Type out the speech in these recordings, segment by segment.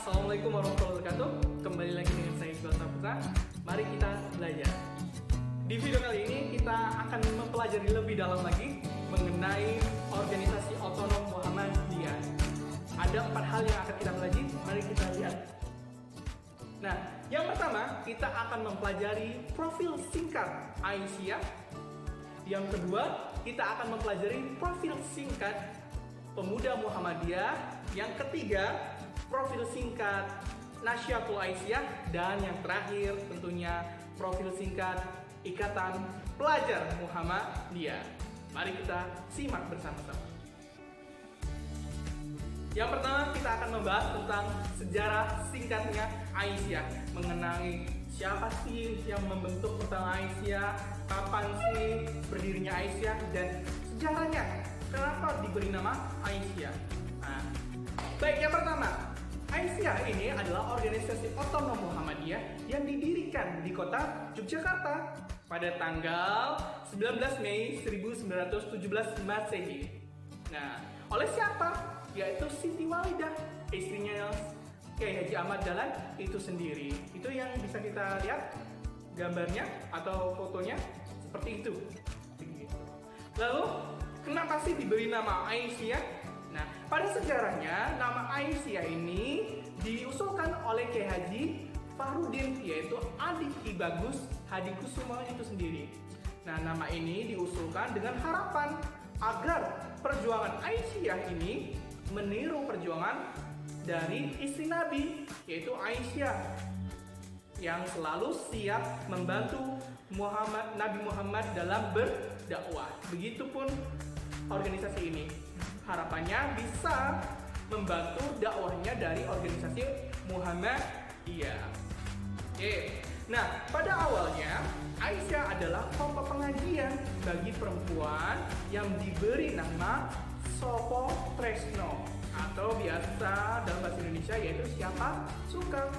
Assalamualaikum warahmatullahi wabarakatuh. Kembali lagi dengan saya Iqbal Saputra. Mari kita belajar. Di video kali ini kita akan mempelajari lebih dalam lagi mengenai organisasi otonom Muhammadiyah. Ada 4 hal yang akan kita pelajari. Mari kita lihat. Nah, yang pertama kita akan mempelajari profil singkat Aisyah. Yang kedua kita akan mempelajari profil singkat Pemuda Muhammadiyah. Yang ketiga, profil singkat Nasyatul Aisyah. Dan yang terakhir tentunya profil singkat Ikatan Pelajar Muhammadiyah. Mari kita simak bersama-sama. Yang pertama kita akan membahas tentang sejarah singkatnya Aisyah, mengenai siapa sih yang membentuk pertama Aisyah, kapan sih berdirinya Aisyah, dan sejarahnya kenapa diberi nama Aisyah. Nah, baik, yang pertama, Aisyah ini adalah organisasi otonom Muhammadiyah yang didirikan di kota Yogyakarta pada tanggal 19 Mei 1917 Masehi. Nah, oleh siapa? Yaitu Siti Walidah, istrinya Kiai Haji Ahmad Dahlan itu sendiri. Itu yang bisa kita lihat gambarnya atau fotonya seperti itu. Lalu, kenapa sih diberi nama Aisyah? Nah, pada sejarahnya nama Aisyah ini diusulkan oleh Kiai Haji Fahrudin, yaitu adik Ki Bagus Hadikusumo itu sendiri. Nah, nama ini diusulkan dengan harapan agar perjuangan Aisyah ini meniru perjuangan dari istri Nabi, yaitu Aisyah, yang selalu siap membantu Nabi Muhammad dalam berdakwah. Begitupun organisasi ini, harapannya bisa membantu dakwahnya dari organisasi Muhammadiyah. Oke. Nah, pada awalnya Aisyah adalah kelompok pengajian bagi perempuan yang diberi nama Sopo Tresno, atau biasa dalam bahasa Indonesia yaitu siapa suka.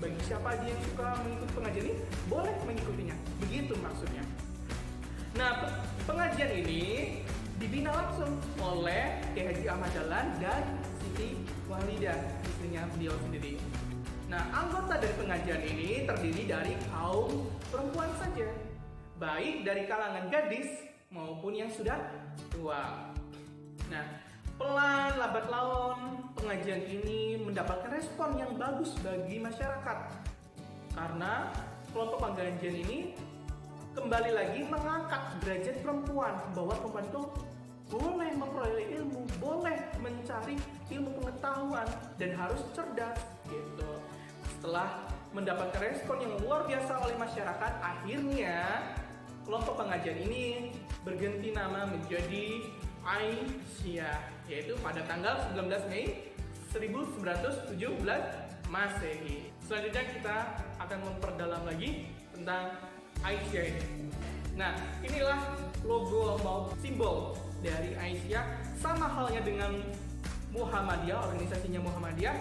Bagi siapa aja yang suka mengikuti pengajian ini, boleh mengikutinya. Begitu maksudnya. Nah, pengajian ini dibina langsung oleh Kiai Haji Ahmad Dahlan dan Siti Walidah, istrinya beliau sendiri. Nah, anggota dari pengajian ini terdiri dari kaum perempuan saja, baik dari kalangan gadis maupun yang sudah tua. Nah, pelan lambat laun pengajian ini mendapatkan respon yang bagus bagi masyarakat, karena kelompok pengajian ini kembali lagi mengangkat derajat perempuan, bahwa perempuan itu boleh memperoleh ilmu, boleh mencari ilmu pengetahuan, dan harus cerdas gitu. Setelah mendapatkan respon yang luar biasa oleh masyarakat, akhirnya kelompok pengajian ini berganti nama menjadi Aisyah, yaitu pada tanggal 19 Mei 1917 Masehi. Selanjutnya kita akan memperdalam lagi tentang Aisyah ini. Nah, inilah logo maupun simbol dari Aisyah, sama halnya dengan Muhammadiyah, organisasinya Muhammadiyah.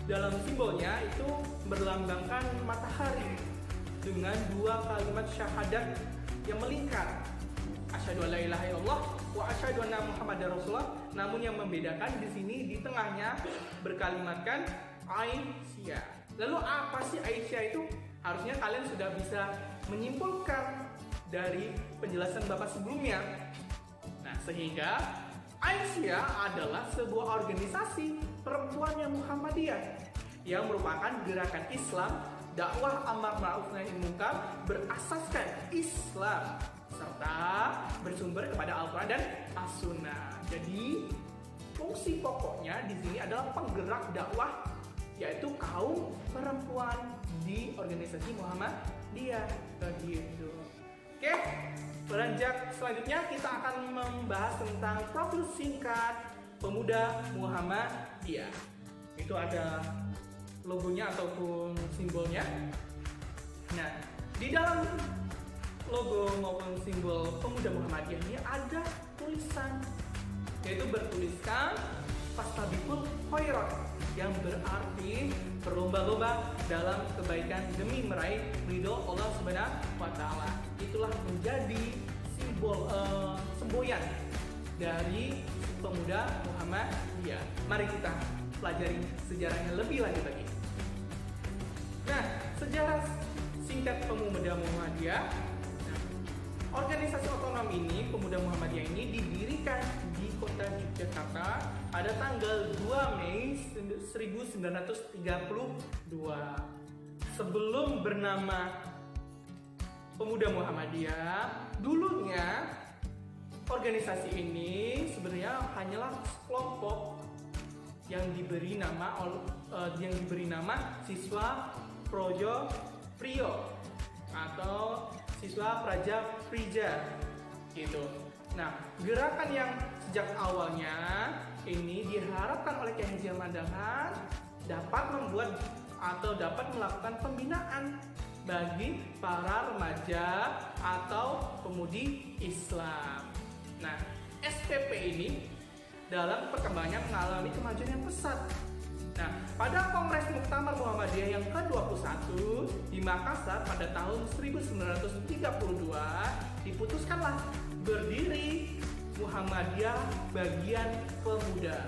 Dalam simbolnya itu berlambangkan matahari dengan 2 kalimat syahadat yang melingkar. Asyhadu an la ilaha illallah wa asyhadu anna Muhammadar Rasulullah. Namun yang membedakan di sini di tengahnya berkalimatkan Aisyah. Lalu apa sih Aisyah itu? Harusnya kalian sudah bisa menyimpulkan dari penjelasan Bapak sebelumnya. Nah, sehingga Aisyah adalah sebuah organisasi perempuan yang Muhammadiyah yang merupakan gerakan Islam dakwah amar ma'ruf nahi munkar berasaskan Islam serta bersumber kepada Al-Quran dan As-Sunnah. Jadi fungsi pokoknya di sini adalah penggerak dakwah, yaitu kaum perempuan di organisasi Muhammadiyah begitu. Oke, beranjak selanjutnya kita akan membahas tentang profil singkat Pemuda Muhammadiyah. Itu ada logonya ataupun simbolnya. Nah, di dalam logo maupun simbol Pemuda Muhammadiyah ini ada tulisan, yaitu bertuliskan Fastabiqul Khairat, yang berarti berlomba-lomba dalam kebaikan demi meraih ridho Allah Subhanahu wa Ta'ala. Itulah menjadi simbol semboyan dari Pemuda Muhammadiyah. Mari kita pelajari sejarahnya lebih lanjut lagi. Nah, sejarah singkat Pemuda Muhammadiyah. Nah, organisasi otonom ini, Pemuda Muhammadiyah ini didirikan di kota Yogyakarta pada tanggal 2 Mei 1932. Sebelum bernama Pemuda Muhammadiyah, dulunya organisasi ini sebenarnya hanyalah sekelompok yang diberi nama Siswa Projo Prio atau Siswa Praja Prija gitu. Nah, gerakan yang sejak awalnya ini diharapkan oleh Kiai Haji Ahmad Dahlan dapat membuat atau dapat melakukan pembinaan bagi para remaja atau pemudi Islam. Nah, SPP ini dalam perkembangannya mengalami kemajuan yang pesat. Nah, pada Kongres Muktamar Muhammadiyah yang ke-21 di Makassar pada tahun 1932 diputuskanlah berdiri Muhammadiyah Bagian Pemuda.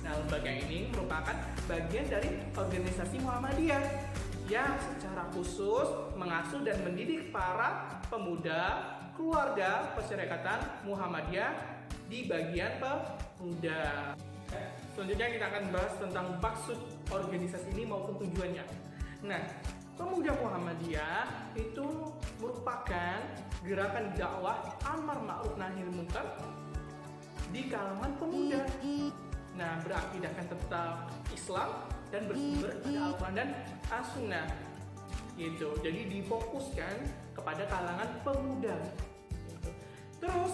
Nah, lembaga ini merupakan bagian dari organisasi Muhammadiyah yang secara khusus mengasuh dan mendidik para pemuda keluarga persyarikatan Muhammadiyah di bagian pemuda. Selanjutnya kita akan bahas tentang maksud organisasi ini maupun tujuannya. Nah, Pemuda Muhammadiyah itu merupakan gerakan dakwah amar ma'ruf nahi munkar di kalangan pemuda. Nah, berakidahkan tentang Islam dan bersumber pada Al-Quran dan As-Sunnah gitu. Jadi difokuskan kepada kalangan pemuda gitu. Terus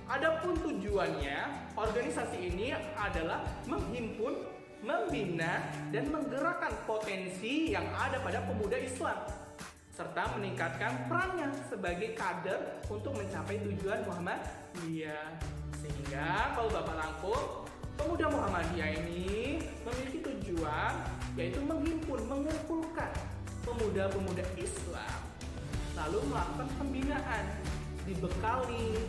adapun tujuannya, organisasi ini adalah menghimpun, membina, dan menggerakkan potensi yang ada pada pemuda Islam serta meningkatkan perannya sebagai kader untuk mencapai tujuan Muhammadiyah. Sehingga kalau Bapak rangkum, Pemuda Muhammadiyah ini memiliki tujuan yaitu menghimpun, mengumpulkan pemuda-pemuda Islam, lalu melakukan pembinaan, dibekali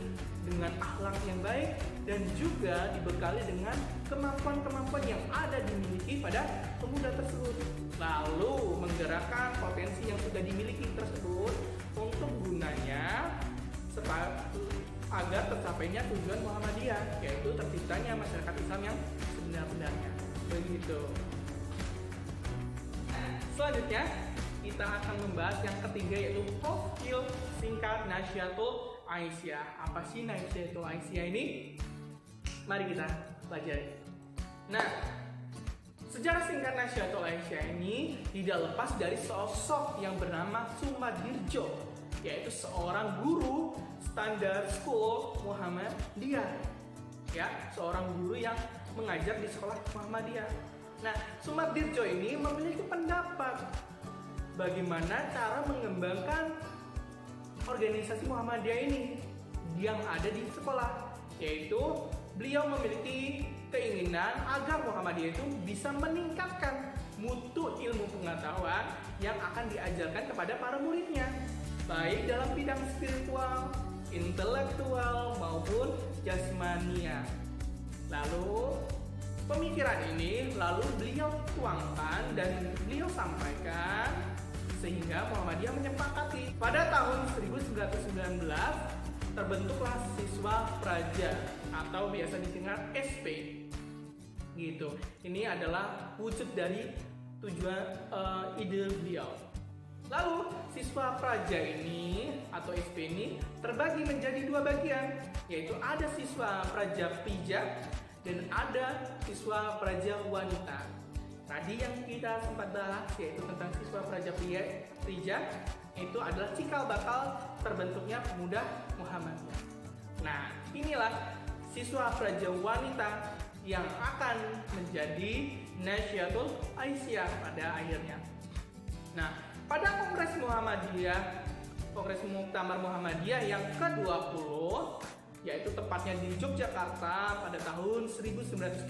dengan akhlak yang baik dan juga dibekali dengan kemampuan-kemampuan yang ada dimiliki pada pemuda tersebut, lalu menggerakkan potensi yang sudah dimiliki tersebut untuk gunanya agar tercapainya tujuan Muhammadiyah, yaitu terciptanya masyarakat Islam yang sebenar-benarnya. Begitu. Selanjutnya kita akan membahas yang ketiga, yaitu profil singkat Nahdlatul Aisyah. Apa sih Nahdlatul Aisyah ini? Mari kita pelajari. Nah, sejarah singkat Nahdlatul Aisyah ini tidak lepas dari sosok yang bernama Sumadirjo, yaitu seorang guru standar school Muhammadiyah, ya, seorang guru yang mengajar di sekolah Muhammadiyah. Nah, Sumadirjo ini memiliki pendapat bagaimana cara mengembangkan organisasi Muhammadiyah ini yang ada di sekolah, yaitu beliau memiliki keinginan agar Muhammadiyah itu bisa meningkatkan mutu ilmu pengetahuan yang akan diajarkan kepada para muridnya, baik dalam bidang spiritual, intelektual maupun jasmania. Lalu pemikiran ini beliau tuangkan dan beliau sampaikan sehingga Muhammadiyah menyepakati. Pada tahun 1919 terbentuklah Siswa Praja atau biasa disingkat SP gitu. Ini adalah wujud dari tujuan ide beliau. Lalu Siswa Praja ini atau SP ini terbagi menjadi dua bagian, yaitu ada Siswa Praja Prija dan ada Siswa Praja Wanita. Tadi yang kita sempat bahas yaitu tentang Siswa Praja Prija itu adalah cikal bakal terbentuknya Pemuda Muhammadiyah. Nah, inilah Siswa Praja Wanita yang akan menjadi Nahdlatul Aisyah pada akhirnya. Nah, pada Kongres Muhammadiyah, Kongres Muktamar Muhammadiyah yang ke-20, yaitu tepatnya di Yogyakarta pada tahun 1931,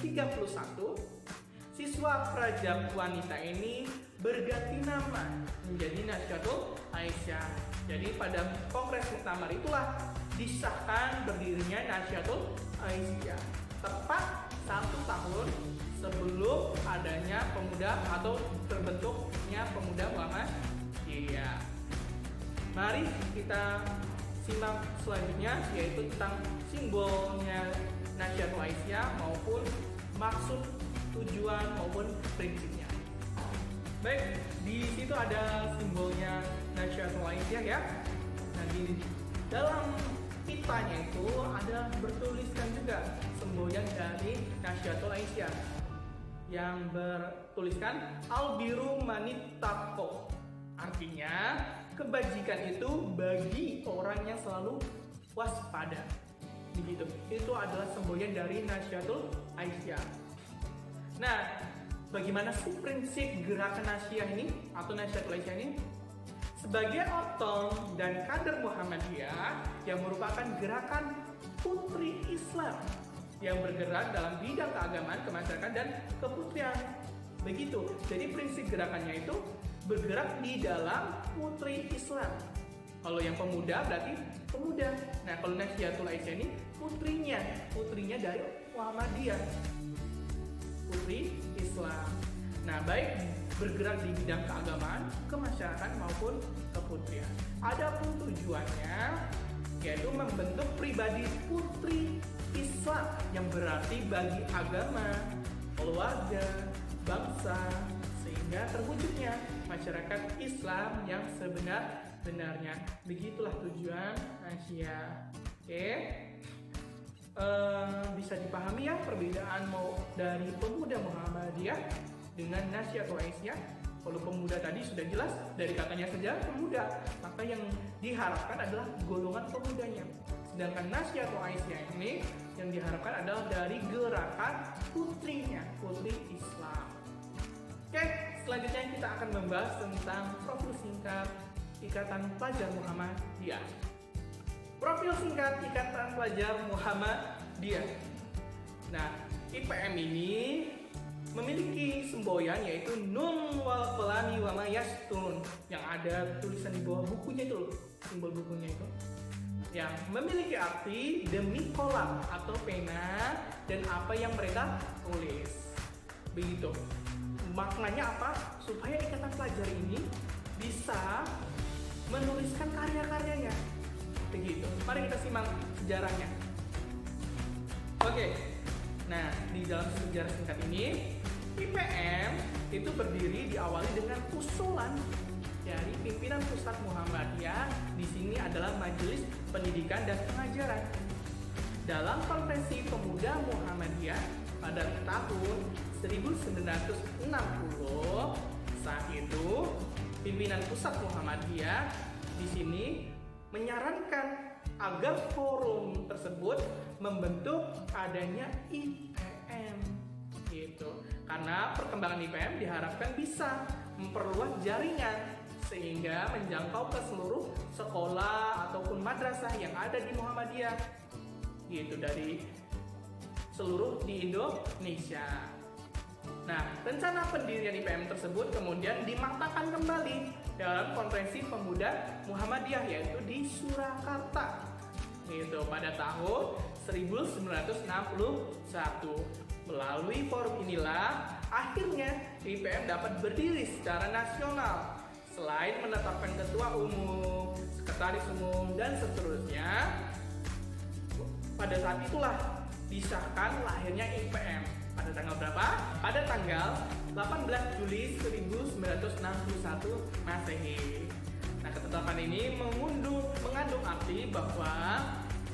Siswa Praja Wanita ini berganti nama menjadi Nahdlatul Aisyah. Jadi pada Kongres Muktamar itulah disahkan berdirinya Nahdlatul Aisyah. tepat 1 tahun sebelum adanya pemuda atau terbentuknya pemuda Muhammadiyah. Mari kita simak selanjutnya, yaitu tentang simbolnya Nahdlatul Aisyah maupun maksud, tujuan maupun prinsipnya. Baik, di situ ada simbolnya Nahdlatul Aisyah ya. Nah, di dalam pitanya itu ada bertuliskan juga semboyan dari Nahdlatul Aisyah yang bertuliskan Al-Biru Manittaqo. Artinya, kebajikan itu bagi orang yang selalu waspada. Begitu. Itu adalah semboyan dari Nahdlatul Aisyah. Nah, bagaimana sih prinsip gerakan Aisyah ini atau Nahdlatul Aisyah ini? Sebagai otong dan kader Muhammadiyah yang merupakan gerakan putri Islam yang bergerak dalam bidang keagamaan, kemasyarakatan, dan keputrian. Begitu. Jadi prinsip gerakannya itu bergerak di dalam putri Islam. Kalau yang pemuda berarti pemuda. Nah, kalau Nahdlatul Aisyah ini putrinya dari Muhammadiyah, putri Islam. Nah, baik bergerak di bidang keagamaan, kemasyarakatan maupun keputrian. Adapun tujuannya yaitu membentuk pribadi putri Islam yang berarti bagi agama, keluarga, bangsa, sehingga terwujudnya masyarakat Islam yang sebenar-benarnya. Begitulah tujuan Aisyah. Oke. Bisa dipahami ya perbedaan dari pemuda Muhammadiyah dengan Nahdlatul Aisyah. Kalau pemuda tadi sudah jelas dari katanya saja pemuda, maka yang diharapkan adalah golongan pemudanya. Sedangkan Nahdlatul Aisyah ini yang diharapkan adalah dari gerakan putrinya, putri Islam. Oke, selanjutnya kita akan membahas tentang profil singkat Ikatan Pelajar Muhammadiyah. Profil singkat Ikatan Pelajar Muhammadiyah. Nah, IPM ini memiliki semboyan yaitu Nun wal Qalami wa ma yasturun, yang ada tulisan di bawah bukunya itu, simbol bukunya itu, yang memiliki arti demi kolam atau pena dan apa yang mereka tulis. Begitu. Maknanya apa? Supaya ikatan pelajar ini bisa menuliskan karya-karyanya. Begitu. Mari kita simak sejarahnya. Oke. Nah, di dalam sejarah singkat ini, IPM itu berdiri diawali dengan usulan dari pimpinan pusat Muhammadiyah. Di sini adalah Majelis Pendidikan dan Pengajaran. Dalam Konferensi Pemuda Muhammadiyah pada tahun 1960, saat itu pimpinan pusat Muhammadiyah di sini menyarankan agar forum tersebut membentuk adanya IPM gitu. Karena perkembangan IPM diharapkan bisa memperluas jaringan sehingga menjangkau ke seluruh sekolah ataupun madrasah yang ada di Muhammadiyah gitu, dari seluruh di Indonesia. Nah, rencana pendirian IPM tersebut kemudian dimatangkan kembali dalam Konferensi Pemuda Muhammadiyah, yaitu di Surakarta gitu pada tahun 1961. Melalui forum inilah akhirnya IPM dapat berdiri secara nasional. Selain menetapkan ketua umum, sekretaris umum, dan seterusnya, pada saat itulah disahkan lahirnya IPM. Pada tanggal berapa? Pada tanggal 18 Juli 1961 Masehi. Nah, ketetapan ini mengandung arti bahwa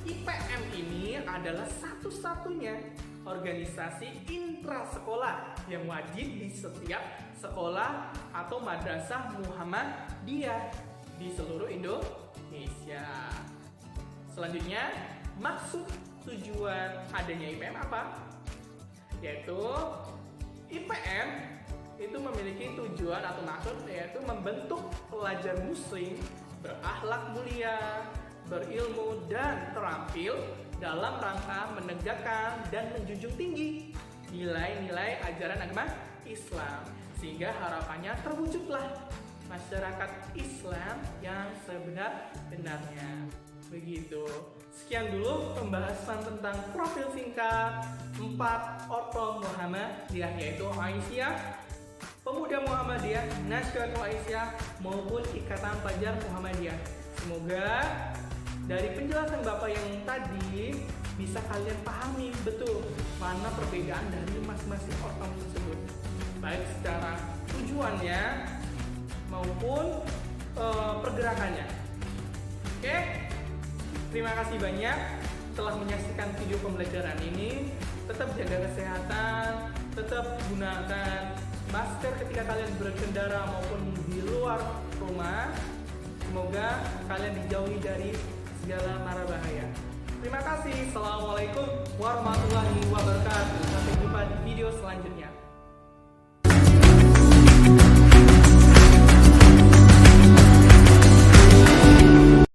IPM ini adalah satu-satunya organisasi intrasekolah yang wajib di setiap sekolah atau madrasah Muhammadiyah di seluruh Indonesia. Selanjutnya, maksud tujuan adanya IPM apa? Yaitu IPM itu memiliki tujuan atau maksud yaitu membentuk pelajar muslim berakhlak mulia, berilmu, dan terampil dalam rangka menegakkan dan menjunjung tinggi nilai-nilai ajaran agama Islam, sehingga harapannya terwujudlah masyarakat Islam yang sebenar-benarnya. Begitu. Sekian dulu pembahasan tentang profil singkat 4 orto Muhammadiyah, yaitu Aisyah, Pemuda Muhammadiyah, Nasyionatul Aisyah, maupun Ikatan Pelajar Muhammadiyah. Semoga dari penjelasan Bapak yang tadi bisa kalian pahami betul mana perbedaan dari masing-masing orto tersebut, baik secara tujuannya maupun pergerakannya. Oke, terima kasih banyak telah menyaksikan video pembelajaran ini. Tetap jaga kesehatan, tetap gunakan masker ketika kalian berkendara maupun di luar rumah. Semoga kalian dijauhi dari segala mara bahaya. Terima kasih. Assalamualaikum warahmatullahi wabarakatuh. Sampai jumpa di video selanjutnya.